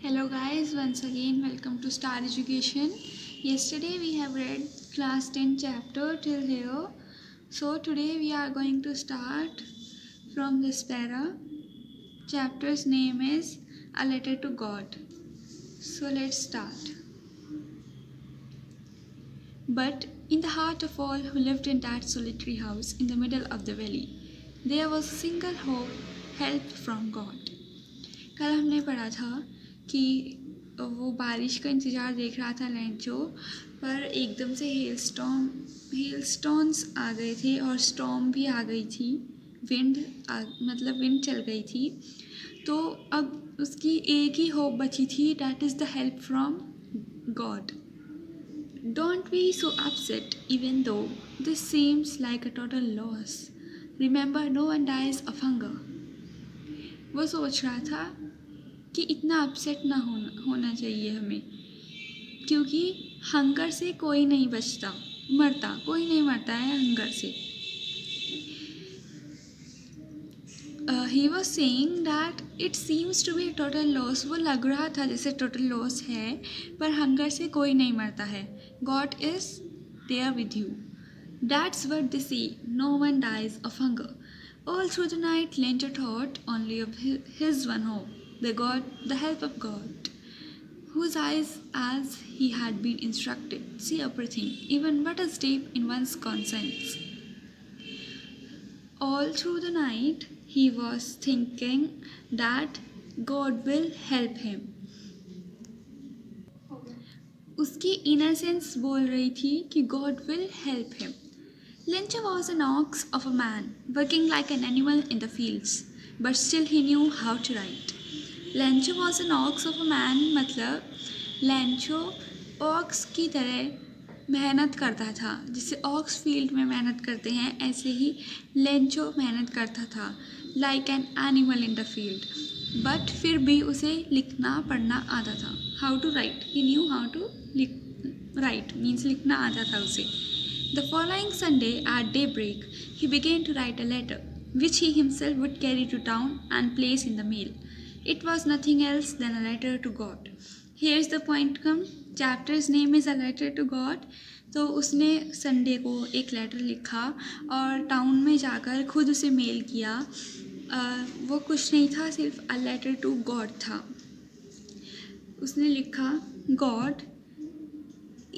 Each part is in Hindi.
Hello guys, once again welcome to Star Education. Yesterday we have read class 10 chapter till here. So today we are going to start from this para. Chapter's name is A Letter to God. So let's start. But in the heart of all who lived in that solitary house in the middle of the valley, there was a single hope, help from God. कल हमने पढ़ा था कि वो बारिश का इंतज़ार देख रहा था लेंचो, पर एकदम से हेलस्टॉर्म्स आ गए थे और स्टॉर्म भी आ गई थी, विंड चल गई थी। तो अब उसकी एक ही होप बची थी, that is the help from God. Don't be so upset even though this seems like a total loss. Remember, no one dies of hunger. वो सोच रहा था कि इतना अपसेट ना होना चाहिए हमें, क्योंकि हंगर से कोई नहीं मरता कोई नहीं मरता है हंगर से. He was saying that it seems to be total loss. वो लग रहा था जैसे टोटल लॉस है, पर हंगर से कोई नहीं मरता है. God is there with you. That's what they say. No one dies of hunger. All through the night, Lencher thought only of his one hope, the help of God, whose eyes, as he had been instructed, see everything, even what is deep in one's conscience. All through the night, he was thinking that God will help him. उसकी innocence बोल रही थी कि God will help him. Lencher was an ox of a man, working like an animal in the fields, but still he knew how to write. Lencher was an ox of a man, मतलब लेंचो ऑक्स की तरह मेहनत करता था. जिसे ऑक्स फील्ड में मेहनत करते हैं, ऐसे ही लेंचो मेहनत करता था, like an animal in the field. But फिर भी उसे लिखना पढ़ना आता था. How to write, he knew how to write means लिखना आता था उसे. The following Sunday at daybreak, he began to write a letter, which he himself would carry to town and place in the mail. It was nothing else than a letter to God. Here's the point come. Chapter's name is A Letter to God. तो उसने संडे को एक लेटर लिखा और टाउन में जाकर खुद उसे मेल किया. वो कुछ नहीं था, सिर्फ अ लेटर टू गॉड था. उसने लिखा, God,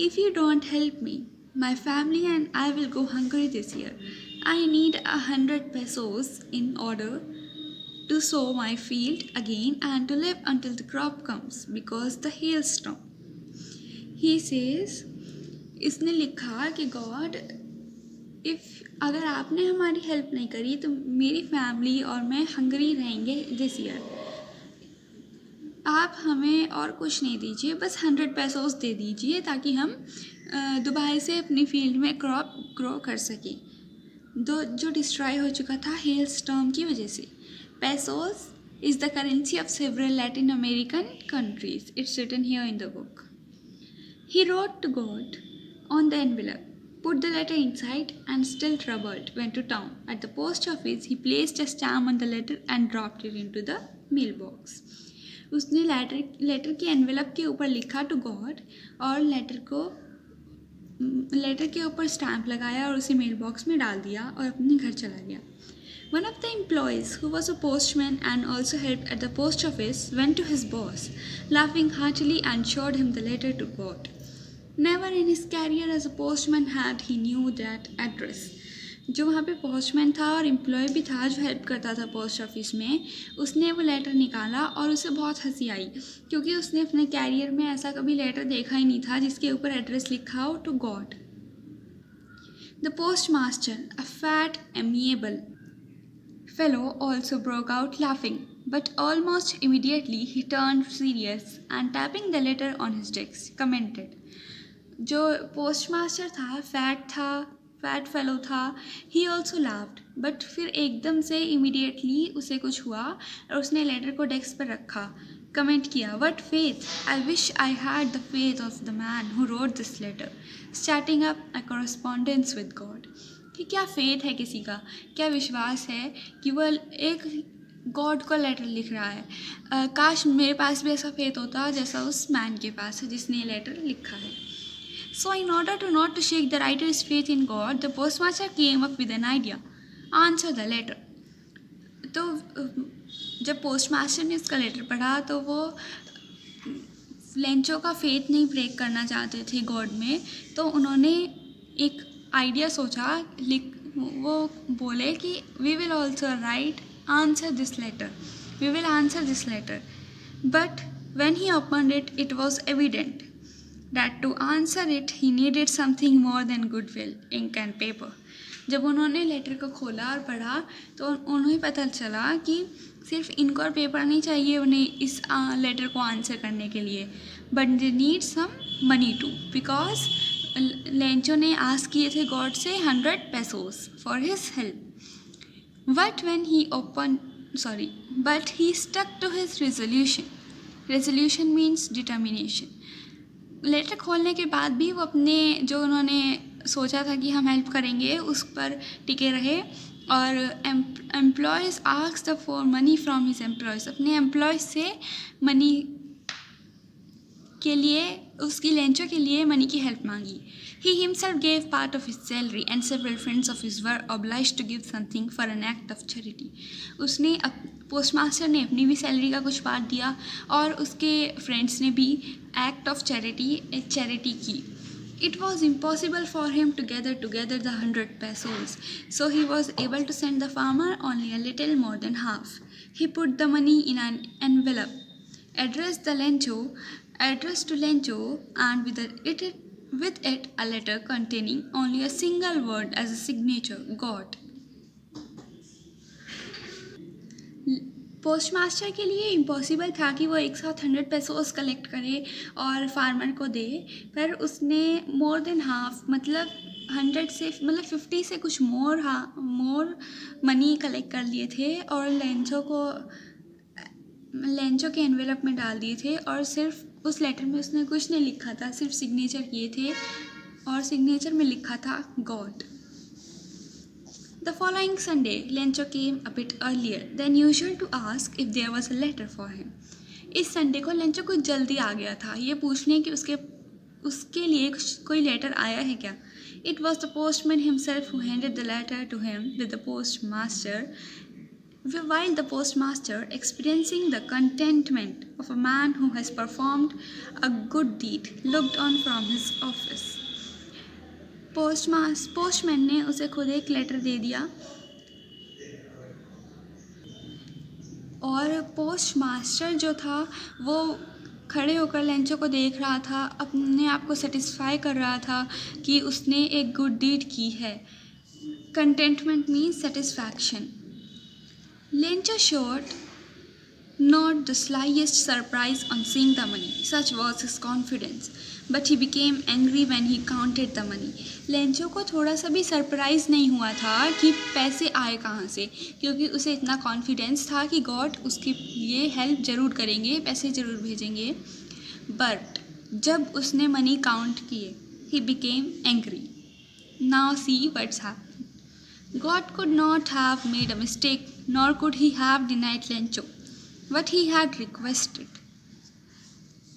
if you don't help me, my family and I will go hungry this year. I need 100 pesos in order to sow my field again and to live until the crop comes because the hailstorm. He says, इसने लिखा कि गॉड, अगर आपने हमारी हेल्प नहीं करी तो मेरी फैमिली और मैं हंगरी रहेंगे दिस ईयर. आप हमें और कुछ नहीं दीजिए, बस 100 पैसोस दे दीजिए ताकि हम दोबारा से अपनी फील्ड में क्रॉप ग्रो कर सकें, जो डिस्ट्रॉय हो चुका था हेल स्टॉर्म की वजह से. Pesos is the currency of several Latin American countries. It's written here in the book. He wrote to God on the envelope, put the letter inside, and still troubled, went to town. At the post office, he placed a stamp on the letter and dropped it into the mailbox. उसने लेटर के एनवेलप के ऊपर लिखा टू गॉड और लेटर के ऊपर स्टैम्प लगाया और उसे मेल बॉक्स में डाल दिया और अपने घर चला गया. One of the employees, who was a postman and also helped at the post office, went to his boss, laughing heartily, and showed him the letter to God. Never in his career as a postman had he knew that address. जो वहाँ पे पोस्टमैन था और एम्प्लॉय भी था जो हेल्प करता था पोस्ट ऑफिस में, उसने वो लेटर निकाला और उसे बहुत हंसी आई, क्योंकि उसने अपने कैरियर में ऐसा कभी लेटर देखा ही नहीं था जिसके ऊपर एड्रेस लिखा हो to God. The postmaster, a fat, amiable fellow, also broke out laughing, but almost immediately he turned serious and tapping the letter on his desk, commented. जो पोस्टमास्टर था, फैट फेलो था, ही ऑल्सो लाफ्ड, बट फिर एकदम से इमीडिएटली उसे कुछ हुआ और उसने लेटर को डेस्क पर रखा. कमेंट किया, what faith, I wish I had the faith of the man who wrote this letter, starting up a correspondence with God. कि क्या फेथ है किसी का, क्या विश्वास है कि वह एक गॉड को लेटर लिख रहा है। काश मेरे पास भी ऐसा फेथ होता जैसा उस मैन के पास है जिसने ये लेटर लिखा है। So in order to not to shake the writer's faith in God, the postmaster came up with an idea. Answer the letter. तो जब पोस्टमास्टर ने उसका लेटर पढ़ा तो वो लेंचो का फेथ नहीं ब्रेक करना चाहते थे गॉड में, तो उन्होंने एक आइडिया सोचा। वो बोले कि we will also write answer this letter, we will answer this letter. But when he opened it, it was evident that to answer it he needed something more than goodwill, ink and paper. जब उन्होंने लेटर को खोला और पढ़ा तो उन्हें पता चला कि सिर्फ इंक और पेपर नहीं चाहिए उन्हें इस लेटर को आंसर करने के लिए, but they need some money too, because Lencho ने आस्क किए थे गॉड से 100 pesos for his help. But he stuck to his resolution. Resolution means determination. Letter खोलने के बाद भी वो अपने जो उन्होंने सोचा था कि हम हेल्प करेंगे उस पर टिके रहे। और employees asked for money from his employees, अपने एम्प्लॉयज़ से मनी के लिए, उसकी लेंचो के लिए मनी की हेल्प मांगी। He himself gave part of his salary and several friends of his were obliged to give something for an act of charity. उसने पोस्टमास्टर ने अपनी भी सैलरी का कुछ पार्ट दिया और उसके फ्रेंड्स ने भी एक्ट ऑफ चैरिटी की। It was impossible for him to gather together the 100 pesos, so he was able to send the farmer only a little more than half. He put the money in an envelope, addressed to Lencho, and with it a letter containing only a single word as a signature, God. Postmaster के लिए इम्पॉसिबल था कि वो एक साथ 100 pesos कलेक्ट करे और फार्मर को दे, पर उसने मोर देन हाफ, मतलब 100 से, मतलब 50 से कुछ मोर मनी कलेक्ट कर लिए थे और लेंचो के एनवेलप में डाल दिए थे। और सिर्फ उस लेटर में उसने कुछ नहीं लिखा था, सिर्फ सिग्नेचर किए थे और सिग्नेचर में लिखा था God. The following Sunday, Lencho came a bit earlier than usual to ask if there was a letter for him. इस संडे को लेंचो कुछ जल्दी आ गया था ये पूछने कि उसके लिए कोई लेटर आया है क्या। It was the postman himself who handed the letter to him with the postmaster, while the postmaster, experiencing the contentment of a man who has performed a good deed, looked on from his office. Postman ने उसे खुद एक लेटर दे दिया और पोस्टमास्टर जो था वो खड़े होकर लेंचो को देख रहा था, अपने आप को सेटिस्फाई कर रहा था कि उसने एक गुड डीड की है। Contentment means satisfaction. Lencho showed not the slightest surprise on seeing the money, such was his confidence, but he became angry when he counted the money. Lencho को थोड़ा सा भी सरप्राइज़ नहीं हुआ था कि पैसे आए कहाँ से, क्योंकि उसे इतना कॉन्फिडेंस था कि गॉड उसके लिए हेल्प ज़रूर करेंगे, पैसे ज़रूर भेजेंगे। बट जब उसने मनी काउंट किए, he became angry. Now see what's happened. God could not have made a mistake, nor could he have denied Lencho what he had requested.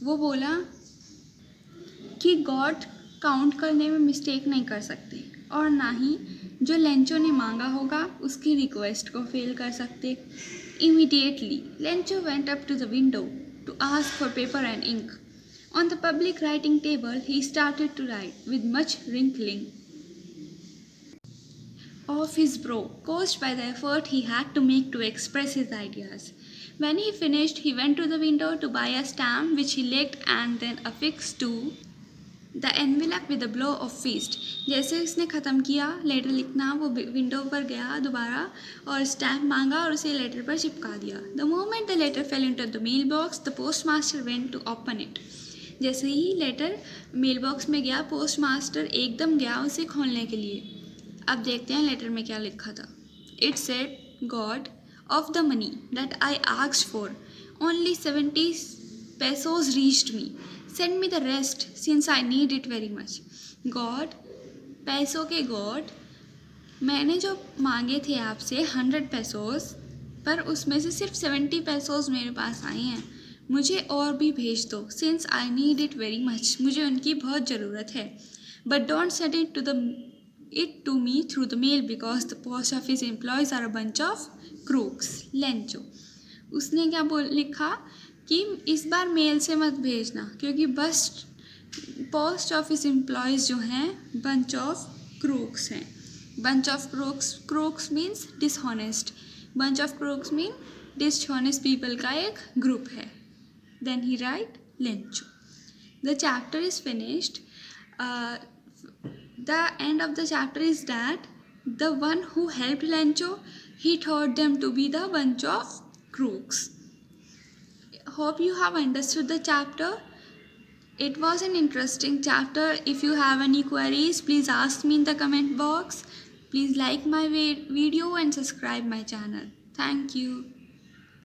वो बोला कि गॉड काउंट करने में मिस्टेक नहीं कर सकते और ना ही जो लेंचो ने मांगा होगा उसकी रिक्वेस्ट को फेल कर सकते। Immediately Lencho went up to the window to ask for paper and ink. On the public writing table, he started to write with much wrinkling of his brow, caused by the effort he had to make to express his ideas. When he finished, he went to the window to buy a stamp which he licked and then affixed to the envelope with a blow of fist. जैसे उसने ख़त्म किया लेटर लिखना, वो विंडो पर गया दोबारा और स्टैम्प मांगा और उसे लेटर पर चिपका दिया. The moment the letter fell into the mailbox, the postmaster went to open it. जैसे ही लेटर मेल बॉक्स में गया, पोस्टमास्टर एकदम गया उसे खोलने के लिए. अब देखते हैं लेटर में क्या लिखा था. It said, God, of the money that I asked for, only 70 pesos reached me. Send me the rest since I need it very much. God, पैसों के गॉड, मैंने जो मांगे थे आपसे 100 pesos, पर उसमें से सिर्फ 70 पैसोज मेरे पास आए हैं। मुझे और भी भेज दो, since I need it very much, मुझे उनकी बहुत ज़रूरत है। But don't send it to me through the mail because the post office employees are a bunch of crooks. Lencho, उसने क्या लिखा कि इस बार मेल से मत भेजना क्योंकि बस पोस्ट ऑफिस एम्प्लॉयज़ जो हैं बंच ऑफ क्रूक्स हैं। Bunch of crooks means dishonest, bunch of crooks mean dishonest people का एक ग्रुप है। Then he write Lencho. The chapter is finished. The end of the chapter is that the one who helped Lencho, he taught them to be the bunch of crooks. Hope you have understood the chapter. It was an interesting chapter. If you have any queries, please ask me in the comment box. Please like my video and subscribe my channel. Thank you.